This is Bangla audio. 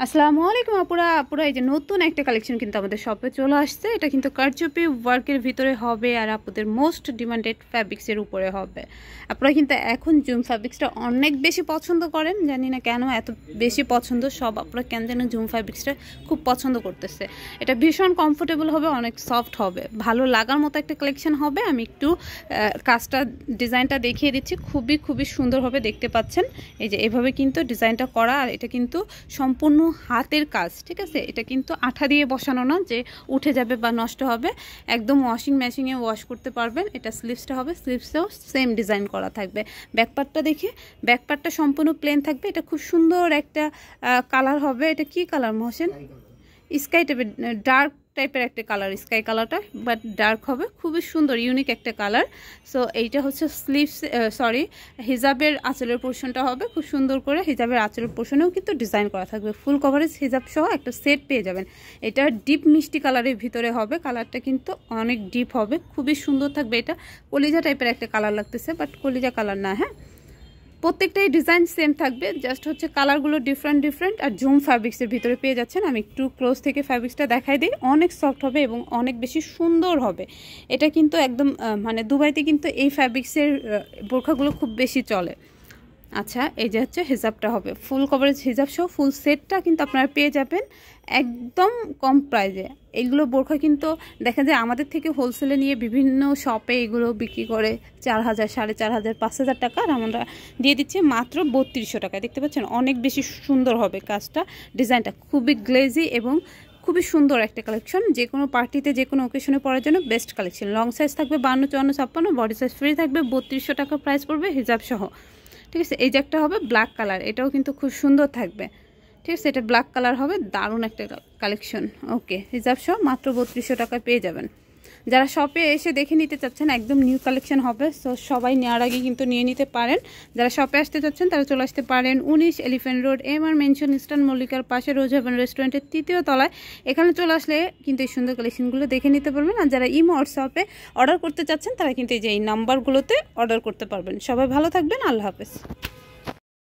আসসালামু আলাইকুম আপুরা আপুরা এই যে নতুন একটা কালেকশন কিন্তু আমাদের শপে চলে আসছে। এটা কিন্তু কারচুপি ওয়ার্কের ভিতরে হবে আর আপনাদের মোস্ট ডিমান্ডেড ফ্যাব্রিক্সের উপরে হবে। আপনারা কিন্তু এখন জুম ফ্যাব্রিক্সটা অনেক বেশি পছন্দ করেন, জানি না কেন এত বেশি পছন্দ। সব আপনারা কেন যেন জুম ফ্যাব্রিক্সটা খুব পছন্দ করতেছে। এটা ভীষণ কমফোর্টেবল হবে, অনেক সফট হবে, ভালো লাগার মতো একটা কালেকশন হবে। আমি একটু কাজটা ডিজাইনটা দেখিয়ে দিচ্ছি, খুবই খুবই সুন্দর হবে, দেখতে পাচ্ছেন। এই যে এভাবে কিন্তু ডিজাইনটা করা, আর এটা কিন্তু সম্পূর্ণ হাতের কাজ, ঠিক আছে। এটা কিন্তু আঠা দিয়ে বসানো না যে উঠে যাবে বা নষ্ট হবে, একদম ওয়াশিং মেশিনে ওয়াশ করতে পারবেন। এটা স্লিভসটা হবে, স্লিভসটাও সেম ডিজাইন করা থাকবে। ব্যাকপার্টটা দেখে, ব্যাকপার্টটা সম্পূর্ণ প্লেন থাকবে। এটা খুব সুন্দর একটা কালার হবে। এটা কি কালার মহসেন? স্কাই টাইপের, ডার্ক টাইপের একটা কালার, স্কাই কালারটা, বাট ডার্ক হবে, খুবই সুন্দর ইউনিক একটা কালার। সো এইটা হচ্ছে স্লিভস, সরি হিজাবের আঁচলের পোর্শনটা হবে খুব সুন্দর করে। হিজাবের আঁচলের পোর্শনেও কিন্তু ডিজাইন করা থাকবে, ফুল কভারেজ হিজাব সহ একটা সেট পেয়ে যাবেন। এটা ডিপ মিষ্টি কালারের ভিতরে হবে, কালারটা কিন্তু অনেক ডিপ হবে, খুবই সুন্দর থাকবে। এটা কলিজা টাইপের একটা কালার লাগতেছে, বাট কলিজা কালার না। হ্যাঁ, প্রত্যেকটাই ডিজাইন সেম থাকবে, জাস্ট হচ্ছে কালারগুলো ডিফারেন্ট ডিফারেন্ট। আর জুম ফ্যাব্রিক্সের ভিতরে পেয়ে যাচ্ছেন। আমি একটু ক্লোজ থেকে ফ্যাব্রিক্সটা দেখাই দিই। অনেক সফট হবে এবং অনেক বেশি সুন্দর হবে। এটা কিন্তু একদম মানে দুবাইতে কিন্তু এই ফ্যাব্রিক্সের বোরখাগুলো খুব বেশি চলে। আচ্ছা, এই যে হচ্ছে হিজাবটা হবে ফুল কভারেজ হিজাব সহ ফুল সেটটা কিন্তু আপনারা পেয়ে যাবেন একদম কম প্রাইজে। এইগুলো বোরখা কিন্তু দেখা যায় আমাদের থেকে হোলসেলে নিয়ে বিভিন্ন শপে এগুলো বিক্রি করে 4000, 4500, 5000 টাকা, আর আমরা দিয়ে দিচ্ছি মাত্র 3200 টাকায়। দেখতে পাচ্ছেন অনেক বেশি সুন্দর হবে কাজটা, ডিজাইনটা খুবই গ্লেজি এবং খুবই সুন্দর একটা কালেকশন। যে কোনো পার্টিতে যে কোনো ওকেশনে পরার জন্য বেস্ট কালেকশন। লং সাইজ থাকবে 52, 54, 56, বডি সাইজ ফ্রি থাকবে। 3200 টাকা প্রাইস পড়বে হিজাব সহ, ঠিক আছে। এই যে একটা হবে ব্ল্যাক কালার, এটাও কিন্তু খুব সুন্দর থাকবে, ঠিক আছে। এটা ব্ল্যাক কালার হবে, দারুণ একটা কালেকশন। ওকে, হিজাব সহ মাত্র 3200 টাকায় পেয়ে যাবেন। যারা শপে এসে দেখে নিতে চাচ্ছেন, একদম নিউ কালেকশন হবে, সো সবাই নেওয়ার আগে কিন্তু নিয়ে নিতে পারেন। যারা শপে আসতে চাচ্ছেন তারা চলে আসতে পারেন 19 elephant road, MR mansion, eastern মল্লিকার পাশে, রোজ হেভেন রেস্টুরেন্টের 3য় তলায়। এখানে চলে আসলে কিন্তু এই সুন্দর কালেকশনগুলো দেখে নিতে পারবেন। আর যারা ইমো হোয়াটসঅ্যাপে অর্ডার করতে চাচ্ছেন তারা কিন্তু এই যে এই নাম্বারগুলোতে অর্ডার করতে পারবেন। সবাই ভালো থাকবেন, আল্লাহ হাফেজ।